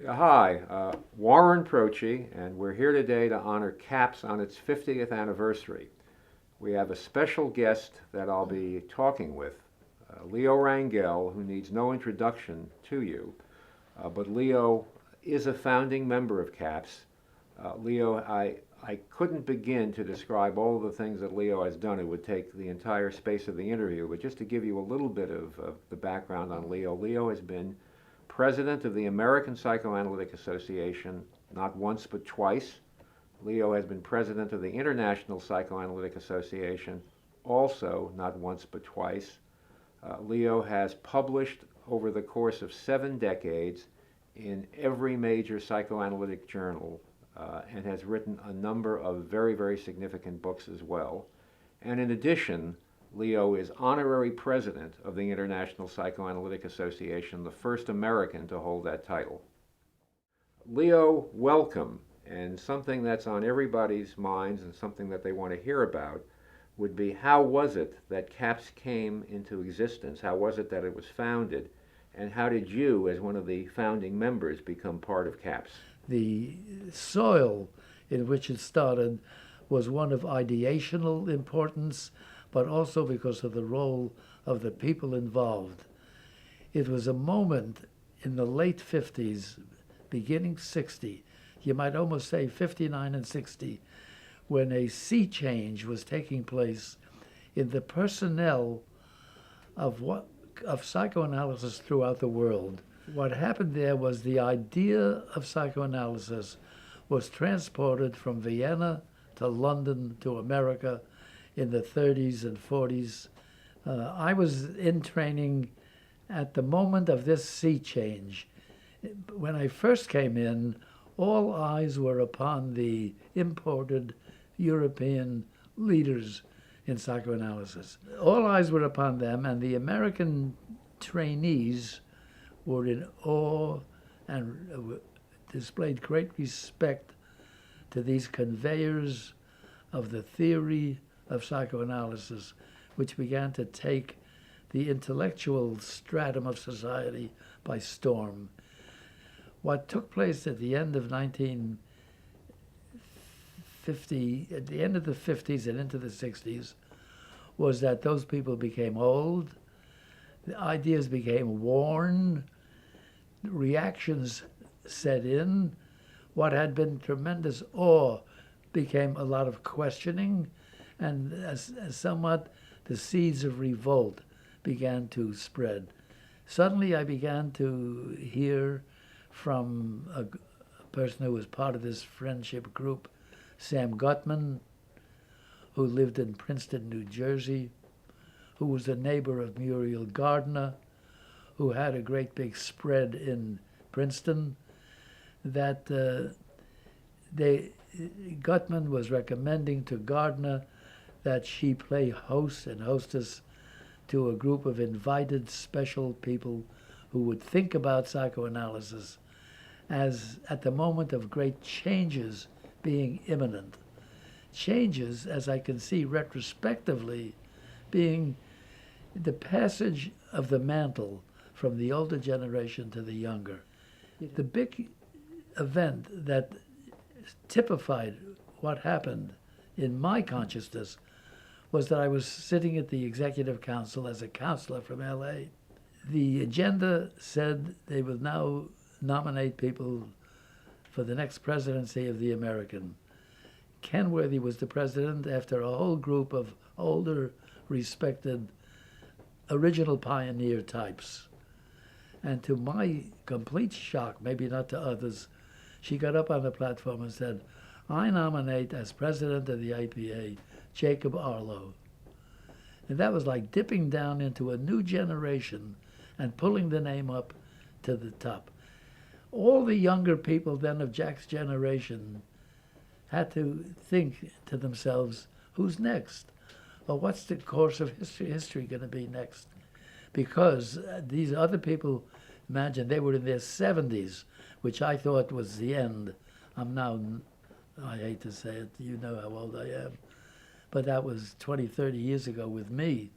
Hi, Warren Procci, and we're here today to honor CAPS on its 50th anniversary. We have a special guest that I'll be talking with, Leo Rangell, who needs no introduction to you. But Leo is a founding member of CAPS. Leo, I couldn't begin to describe all of the things that Leo has done. It would take the entire space of the interview. But just to give you a little bit of the background on Leo, Leo has been president of the American Psychoanalytic Association not once but twice. Leo has been president of the International Psychoanalytic Association also not once but twice. Leo has published over the course of 7 decades in every major psychoanalytic journal and has written a number of very, very significant books as well. And in addition, Leo is honorary president of the International Psychoanalytic Association, the first American to hold that title. Leo, welcome. And something that's on everybody's minds and something that they want to hear about would be, how was it that CAPS came into existence? How was it that it was founded? And how did you, as one of the founding members, become part of CAPS? The soil in which it started was one of ideational importance, but also because of the role of the people involved. It was a moment in the late 50s, beginning 60, you might almost say 59 and 60, when a sea change was taking place in the personnel of psychoanalysis throughout the world. What happened there was the idea of psychoanalysis was transported from Vienna to London to America in the 30s and 40s. I was in training at the moment of this sea change. When I first came in, all eyes were upon the imported European leaders in psychoanalysis. All eyes were upon them, and the American trainees were in awe and displayed great respect to these conveyors of the theory of psychoanalysis, which began to take the intellectual stratum of society by storm. What took place at the end of 1950, at the end of the 50s and into the 60s, was that those people became old, the ideas became worn, reactions set in. What had been tremendous awe became a lot of questioning, and as somewhat the seeds of revolt began to spread. Suddenly I began to hear from a person who was part of this friendship group, Sam Gutman, who lived in Princeton, New Jersey, who was a neighbor of Muriel Gardner, who had a great big spread in Princeton, that Gutman was recommending to Gardner that she play host and hostess to a group of invited special people who would think about psychoanalysis as at the moment of great changes being imminent. Changes, as I can see retrospectively, being the passage of the mantle from the older generation to the younger. The big event that typified what happened in my consciousness was that I was sitting at the Executive Council as a counselor from LA. The agenda said they will now nominate people for the next presidency of the American. Kenworthy was the president after a whole group of older, respected, original pioneer types. And to my complete shock, maybe not to others, she got up on the platform and said, "I nominate as president of the IPA Jacob Arlo." And that was like dipping down into a new generation and pulling the name up to the top. All the younger people then of Jack's generation had to think to themselves, who's next? Or what's the course of history going to be next? Because these other people, imagine, they were in their 70s, which I thought was the end. I'm now, I hate to say it, you know how old I am, but that was 20, 30 years ago with me.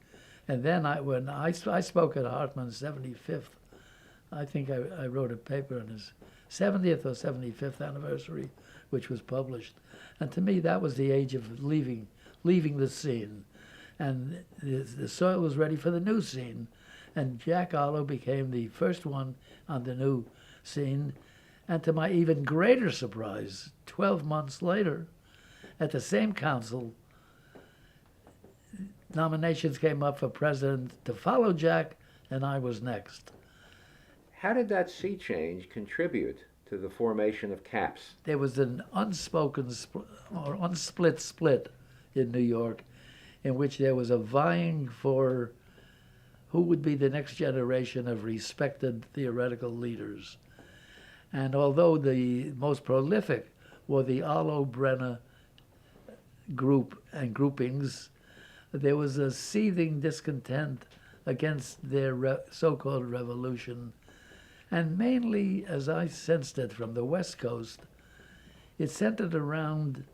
And then when I spoke at Hartman's 75th I think I wrote a paper on his 70th or 75th anniversary, which was published. And to me, that was the age of leaving the scene. And the soil was ready for the new scene. And Jack Arlo became the first one on the new scene. And to my even greater surprise, 12 months later, at the same council, nominations came up for president to follow Jack, and I was next. How did that sea change contribute to the formation of CAPS? There was an unspoken or unsplit split in New York in which there was a vying for who would be the next generation of respected theoretical leaders. And although the most prolific were the Arlo-Brenner group and groupings, there was a seething discontent against their so-called revolution. And mainly, as I sensed it from the West Coast, it centered around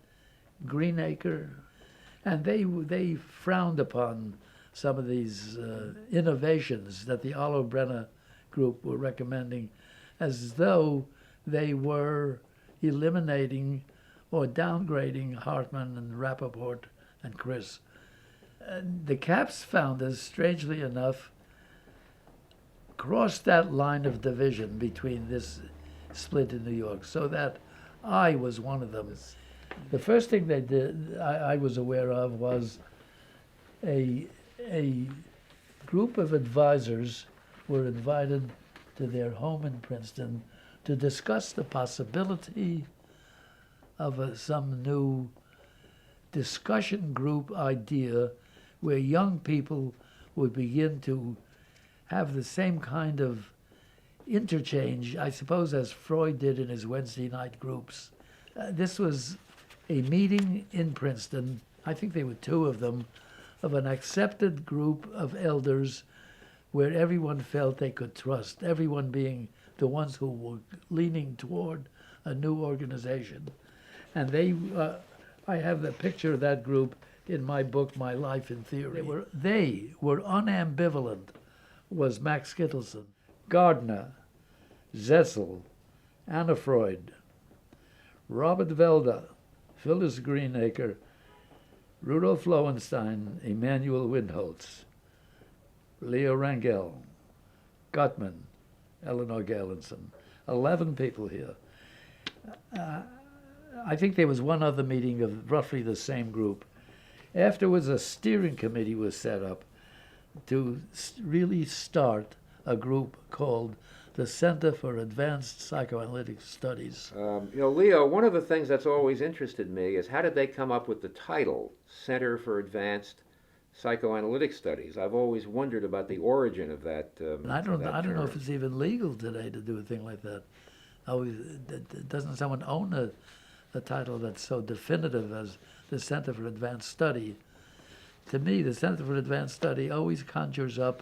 Greenacre, and they frowned upon some of these innovations that the Arlo-Brenner group were recommending, as though they were eliminating or downgrading Hartman and Rappaport and Chris. The CAPS founders, strangely enough, crossed that line of division between this split in New York, so that I was one of them. The first thing they did, I was aware of, was a group of advisors were invited to their home in Princeton to discuss the possibility of some new discussion group idea where young people would begin to have the same kind of interchange, I suppose, as Freud did in his Wednesday night groups. This was a meeting in Princeton, I think there were two of them, of an accepted group of elders where everyone felt they could trust, everyone being the ones who were leaning toward a new organization. And I have the picture of that group in my book, My Life in Theory. They were unambivalent, was Max Kittelson, Gardner, Zessel, Anna Freud, Robert Velda, Phyllis Greenacre, Rudolf Lowenstein, Emanuel Windholz, Leo Rangell, Gutman, Eleanor Galenson. 11 people here. I think there was one other meeting of roughly the same group. Afterwards, a steering committee was set up to really start a group called the Center for Advanced Psychoanalytic Studies. Leo, one of the things that's always interested me is how did they come up with the title, Center for Advanced Psychoanalytic Studies? I've always wondered about the origin of that. And I don't know if it's even legal today to do a thing like that. Doesn't someone own a title that's so definitive as the Center for Advanced Study? To me, the Center for Advanced Study always conjures up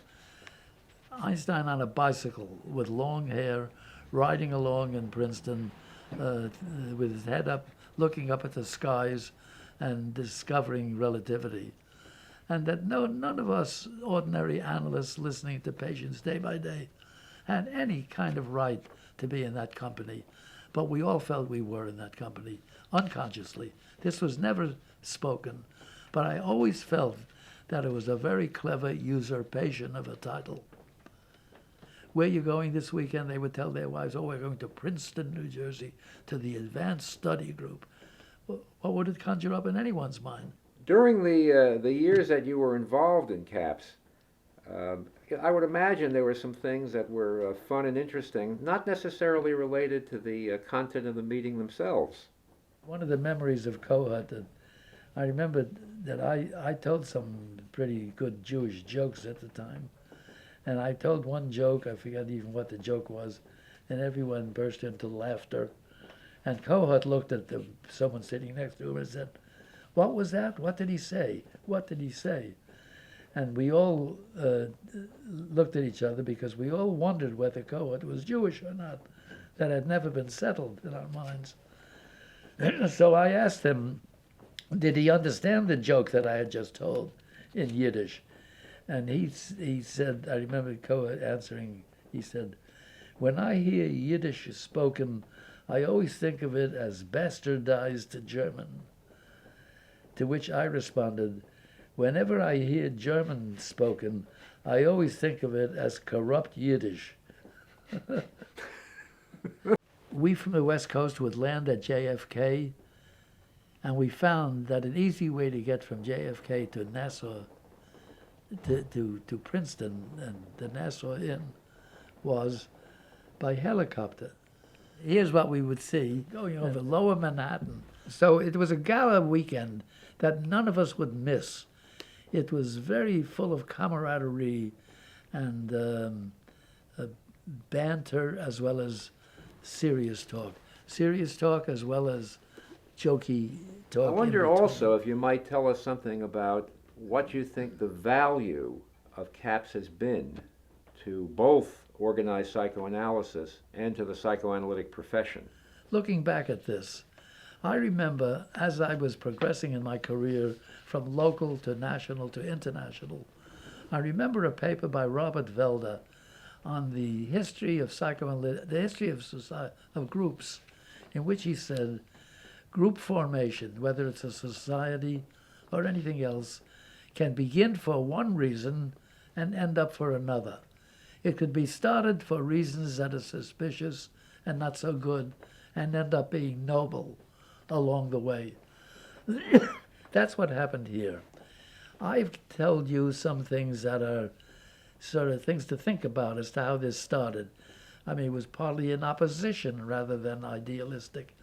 Einstein on a bicycle with long hair, riding along in Princeton with his head up, looking up at the skies and discovering relativity. And that none of us ordinary analysts listening to patients day by day had any kind of right to be in that company. But we all felt we were in that company, unconsciously. This was never spoken, but I always felt that it was a very clever usurpation of a title. Where are you going this weekend? They would tell their wives, oh, we're going to Princeton, New Jersey, to the Advanced Study Group. Well, what would it conjure up in anyone's mind? During the years that you were involved in CAPS, I would imagine there were some things that were fun and interesting, not necessarily related to the content of the meeting themselves. One of the memories of Kohut, that I remember that I told some pretty good Jewish jokes at the time. And I told one joke, I forget even what the joke was, and everyone burst into laughter. And Kohut looked at someone sitting next to him and said, "What was that? What did he say? What did he say?" And we all looked at each other because we all wondered whether Kohut was Jewish or not. That had never been settled in our minds. So I asked him, did he understand the joke that I had just told in Yiddish? And he said, I remember Kohut answering, he said, When I hear Yiddish spoken, I always think of it as bastardized German. To which I responded, whenever I hear German spoken, I always think of it as corrupt Yiddish. We from the West Coast would land at JFK, and we found that an easy way to get from JFK to Nassau, to Princeton and the Nassau Inn, was by helicopter. Here's what we would see going over lower Manhattan. So it was a gala weekend that none of us would miss. It was very full of camaraderie and banter as well as serious talk. Serious talk as well as jokey talk. I wonder also if you might tell us something about what you think the value of CAPS has been to both organized psychoanalysis and to the psychoanalytic profession. Looking back at this, I remember as I was progressing in my career from local to national to international, I remember a paper by Robert Velder on the history of psychoanalytic, the history of groups, in which he said group formation, whether it's a society or anything else, can begin for one reason and end up for another. It could be started for reasons that are suspicious and not so good and end up being noble along the way. That's what happened here. I've told you some things that are sort of things to think about as to how this started. I mean, it was partly in opposition rather than idealistic.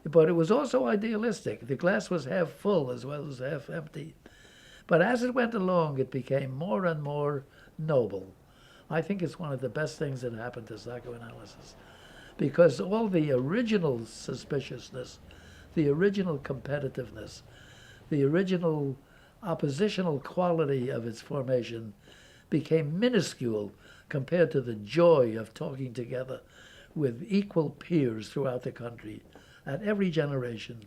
But it was also idealistic. The glass was half full as well as half empty. But as it went along, it became more and more noble. I think it's one of the best things that happened to psychoanalysis, because all the original suspiciousness, the original competitiveness, the original oppositional quality of its formation became minuscule compared to the joy of talking together with equal peers throughout the country at every generation.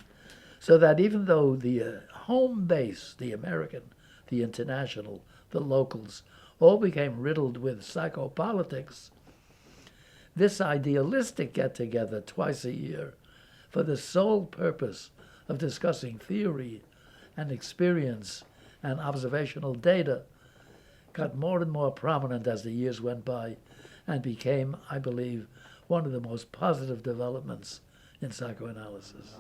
So that even though the home base, the American, the international, the locals, all became riddled with psychopolitics, this idealistic get-together twice a year for the sole purpose of discussing theory and experience and observational data got more and more prominent as the years went by and became, I believe, one of the most positive developments in psychoanalysis.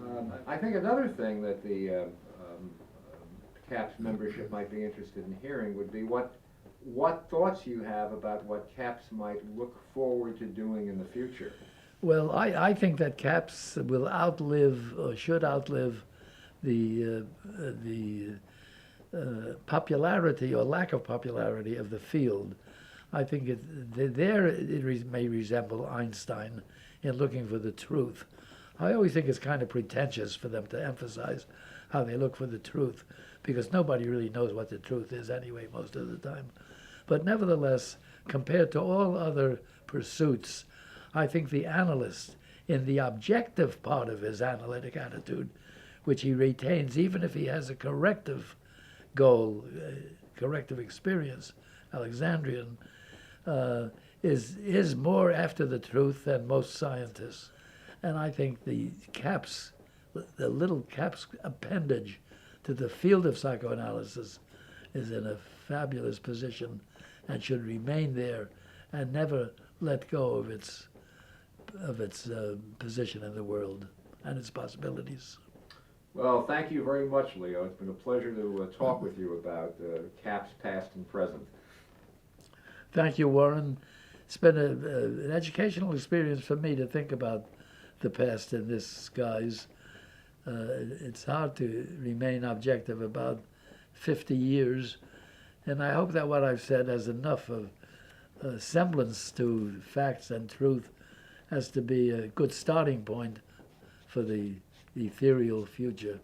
I think another thing that the CAPS membership might be interested in hearing would be what thoughts you have about what CAPS might look forward to doing in the future. Well, I think that CAPS will outlive or should outlive the popularity or lack of popularity of the field. I think it may resemble Einstein in looking for the truth. I always think it's kind of pretentious for them to emphasize how they look for the truth, because nobody really knows what the truth is anyway most of the time. But nevertheless, compared to all other pursuits, I think the analyst, in the objective part of his analytic attitude, which he retains even if he has a corrective goal, corrective experience, Alexandrian, is more after the truth than most scientists. And I think the CAPS, the little CAPS appendage to the field of psychoanalysis, is in a fabulous position and should remain there and never let go of its position in the world and its possibilities. Well, thank you very much, Leo. It's been a pleasure to talk with you about CAPS past and present. Thank you, Warren. It's been an educational experience for me to think about the past in this guise. It's hard to remain objective about 50 years, and I hope that what I've said has enough of semblance to facts and truth as to be a good starting point for the ethereal future.